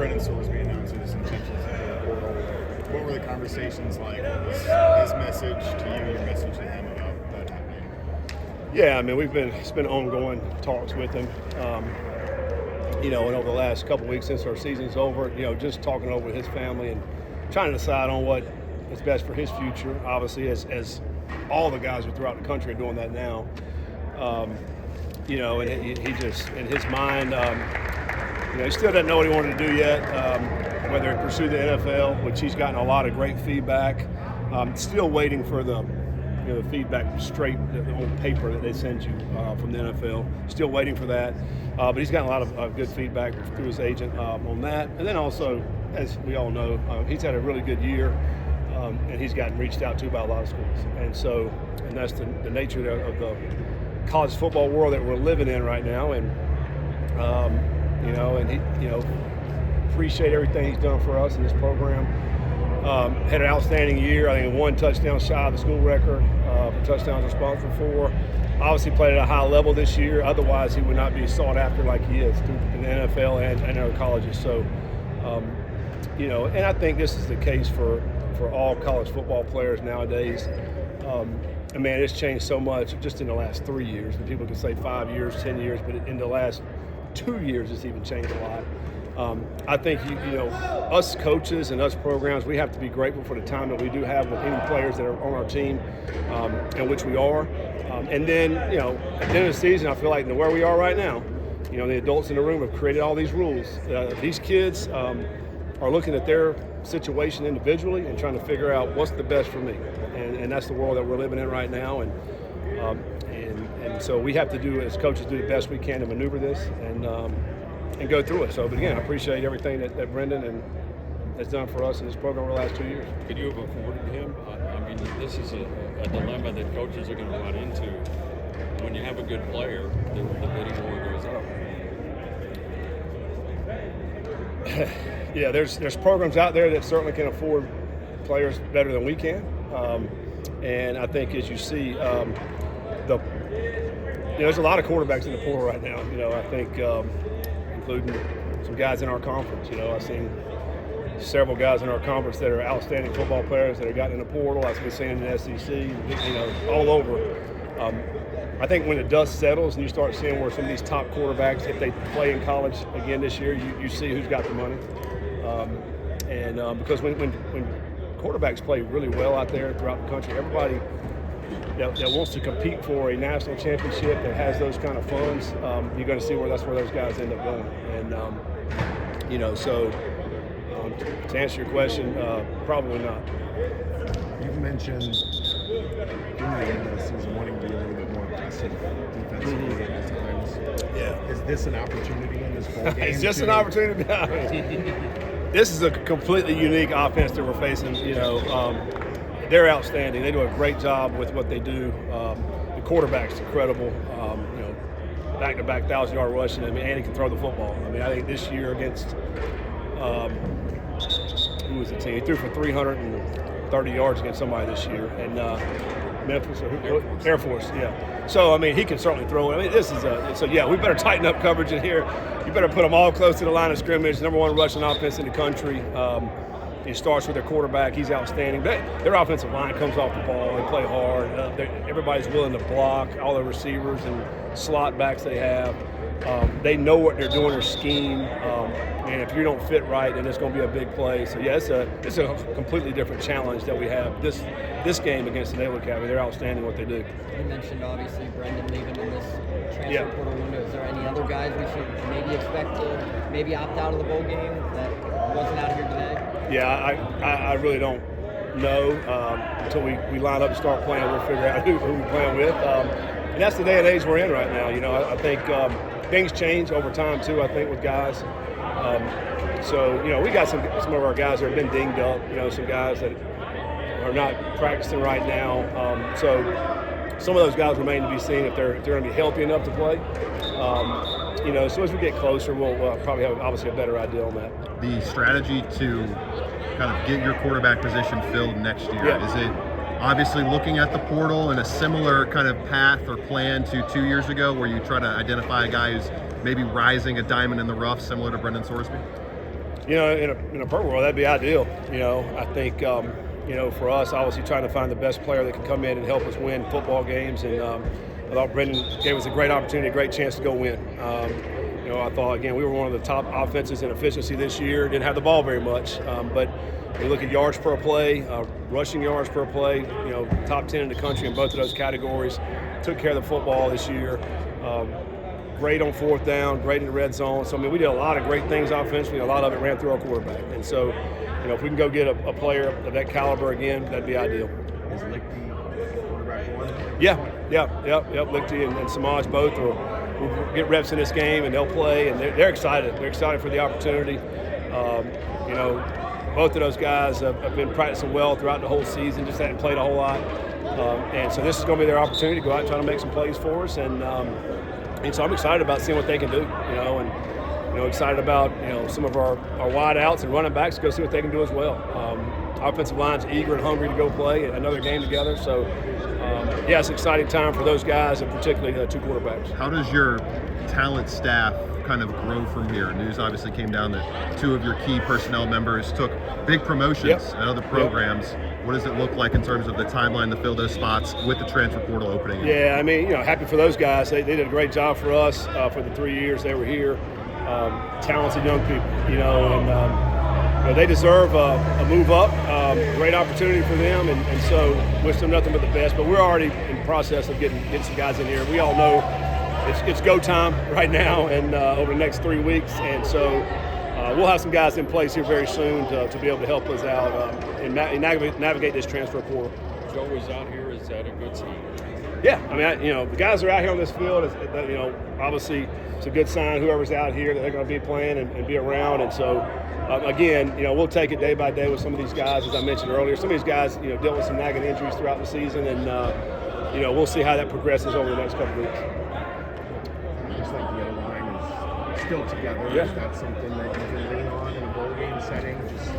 Brendan Sorsby announced his intentions in the portal, what were the conversations like? What was his message to you, your message to him about that happening? Yeah, I mean, it's been ongoing talks with him. And over the last couple weeks since our season's over, just talking over with his family and trying to decide on what is best for his future. Obviously, as all the guys are throughout the country are doing that now. And he just, in his mind, he still doesn't know what he wanted to do yet, whether he pursue the NFL, which he's gotten a lot of great feedback. Still waiting for the feedback straight on paper that they send you from the NFL. Still waiting for that. But he's gotten a lot of good feedback through his agent on that. And then also, as we all know, he's had a really good year, and he's gotten reached out to by a lot of schools. And that's the nature of the college football world that we're living in right now. And appreciate everything he's done for us in this program. Had an outstanding year. I think 1 touchdown shy of the school record for touchdowns responsible for. Obviously played at a high level this year. Otherwise, he would not be sought after like he is in the NFL and other colleges. So, and I think this is the case for all college football players nowadays. And man, it's changed so much just in the last 3 years. And people can say 5 years, 10 years, but in the last 2 years, it's even changed a lot. I think, us coaches and us programs, we have to be grateful for the time that we do have with any players that are on our team, and which we are. And then, at the end of the season, I feel like where we are right now, the adults in the room have created all these rules. These kids are looking at their situation individually and trying to figure out what's the best for me. And that's the world that we're living in right now. And so we have to do, as coaches, do the best we can to maneuver this and go through it. So, but again, I appreciate everything that Brendan has done for us in this program over the last 2 years. Could you have afforded him? I mean, this is a dilemma that coaches are going to run into. When you have a good player, the bidding war goes up. Yeah, there's programs out there that certainly can afford players better than we can. And I think, as you see, there's a lot of quarterbacks in the portal right now. I think, including some guys in our conference. I've seen several guys in our conference that are outstanding football players that have gotten in the portal. I've been seeing in the SEC, all over. I think when the dust settles and you start seeing where some of these top quarterbacks, if they play in college again this year, you see who's got the money. Because when quarterbacks play really well out there throughout the country, everybody that wants to compete for a national championship that has those kind of funds, you're going to see that's where those guys end up going. And to answer your question, probably not. You've mentioned through the end of the season wanting to be a little bit more aggressive defensively at times. Yeah. Is this an opportunity in this ball game? It's just an opportunity. This is a completely unique offense that we're facing. They're outstanding. They do a great job with what they do. The quarterback's incredible. Back-to-back 1,000-yard rushing. And he can throw the football. I think this year against who was the team? He threw for 330 yards against somebody this year. And Memphis, Air Force, yeah. So, he can certainly throw it. This is we better tighten up coverage in here. You better put them all close to the line of scrimmage. Number 1 rushing offense in the country. It starts with their quarterback. He's outstanding. Their offensive line comes off the ball. They play hard. Everybody's willing to block, all the receivers and slot backs they have. They know what they're doing, their scheme. And if you don't fit right, then it's going to be a big play. So, yeah, it's a completely different challenge that we have this game against the Naval Academy. They're outstanding what they do. You mentioned, obviously, Brendan leaving in this transfer portal window. Is there any other guys we should maybe expect to maybe opt out of the bowl game that wasn't out here today? Yeah, I really don't know. Until we line up and start playing, we'll figure out who we're playing with. And that's the day and age we're in right now. I think things change over time, too, I think, with guys. We got some of our guys that have been dinged up, some guys that are not practicing right now. So some of those guys remain to be seen if they're going to be healthy enough to play. So as we get closer, we'll probably have obviously a better idea on that. The strategy to kind of get your quarterback position filled next year, is it obviously looking at the portal in a similar kind of path or plan to 2 years ago where you try to identify a guy who's maybe rising a diamond in the rough similar to Brendan Sorsby? You know, in a perfect world, that'd be ideal. You know, I think, you know, for us, obviously trying to find the best player that can come in and help us win football games. And I thought Brendan gave us a great opportunity, a great chance to go win. You know, I thought, again, we were one of the top offenses in efficiency this year. Didn't have the ball very much. But you look at yards per play, rushing yards per play, you know, top 10 in the country in both of those categories. Took care of the football this year. Great on fourth down, great in the red zone. So, I mean, we did a lot of great things offensively. A lot of it ran through our quarterback. And so, you know, if we can go get a player of that caliber again, that'd be ideal. Is Lichty quarterback one? Yeah. Lichty and Samaj both will get reps in this game, and they'll play, and they're excited. They're excited for the opportunity. You know, both of those guys have been practicing well throughout the whole season, just hadn't played a whole lot. And so this is going to be their opportunity to go out and try to make some plays for us. And so I'm excited about seeing what they can do, you know, and, you know, excited about, you know, some of our wide outs and running backs to go see what they can do as well. Offensive line's eager and hungry to go play another game together. So, yeah, it's an exciting time for those guys, and particularly the two quarterbacks. How does your talent staff kind of grow from here? News obviously came down that two of your key personnel members took big promotions at other programs. What does it look like in terms of the timeline to fill those spots with the transfer portal opening? Yeah, I mean, you know, happy for those guys. They did a great job for us for the 3 years they were here. Talented young people, you know, and you know, they deserve a move up. Great opportunity for them, and so wish them nothing but the best. But we're already in the process of getting some guys in here. We all know it's go time right now, and over the next 3 weeks, and so. We'll have some guys in place here very soon to be able to help us out and navigate this transfer portal. Joe is out here. Is that a good sign? Yeah, I mean, you know, the guys are out here on this field. You know, obviously it's a good sign. Whoever's out here, that they're going to be playing and be around. And so, again, you know, we'll take it day by day with some of these guys, as I mentioned earlier. Some of these guys, you know, dealt with some nagging injuries throughout the season, and you know, we'll see how that progresses over the next couple of weeks. Just like the other line is still together. Yeah. Is that something that you can lean on in a bowl game setting? Just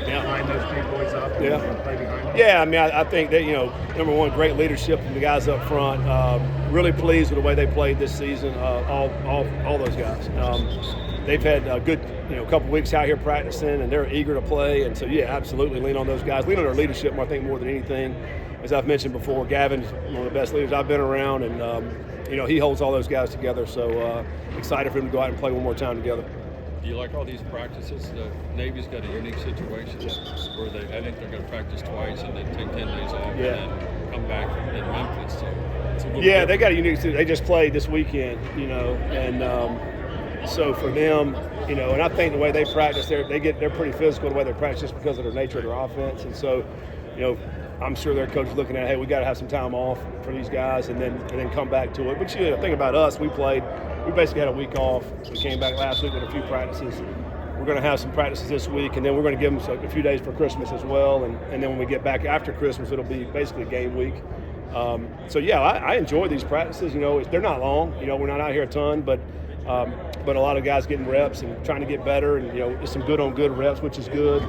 line those big boys up and play behind them? Yeah, I mean, I think that, you know, number one, great leadership from the guys up front. Really pleased with the way they played this season, all those guys. They've had a good, you know, couple weeks out here practicing, and they're eager to play. And so, yeah, absolutely lean on those guys. Lean on their leadership, I think, more than anything. As I've mentioned before, Gavin's one of the best leaders I've been around, and, you know, he holds all those guys together. So excited for him to go out and play one more time together. Do you like all these practices? The Navy's got a unique situation where I think they're going to practice twice and then take 10 days off and then come back in Memphis. So it's a little different. They got a unique situation. They just played this weekend, you know, and so for them, you know, and I think the way they practice, they're pretty physical the way they practice just because of the nature of their offense. And so, you know, I'm sure their coach is looking at, hey, we got to have some time off for these guys and then come back to it. But you know, the thing about us, we basically had a week off. We came back last week with a few practices. We're going to have some practices this week, and then we're going to give them a few days for Christmas as well. And then when we get back after Christmas, it'll be basically game week. So yeah, I enjoy these practices. You know, they're not long. You know, we're not out here a ton, but a lot of guys getting reps and trying to get better, and you know, it's some good on good reps, which is good.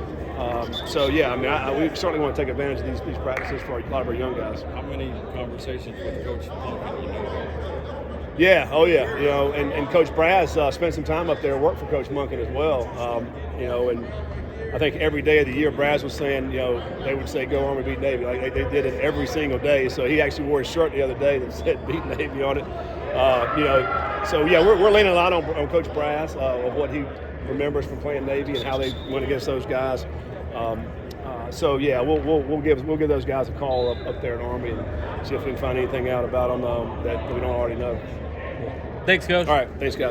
So yeah, I mean, we certainly want to take advantage of these practices for a lot of our young guys. How many conversations with Coach Monk you know? Yeah, oh yeah, you know, and Coach Braz spent some time up there, worked for Coach Monken as well. You know, and I think every day of the year, Braz was saying, you know, they would say, "Go Army, beat Navy." Like they did it every single day. So he actually wore his shirt the other day that said "Beat Navy" on it. You know, so yeah, we're leaning a lot on Coach Braz of what he remembers from playing Navy and how they went against those guys. So yeah, we'll give those guys a call up there in Army and see if we can find anything out about them that we don't already know. Thanks, Coach. All right, thanks, guys.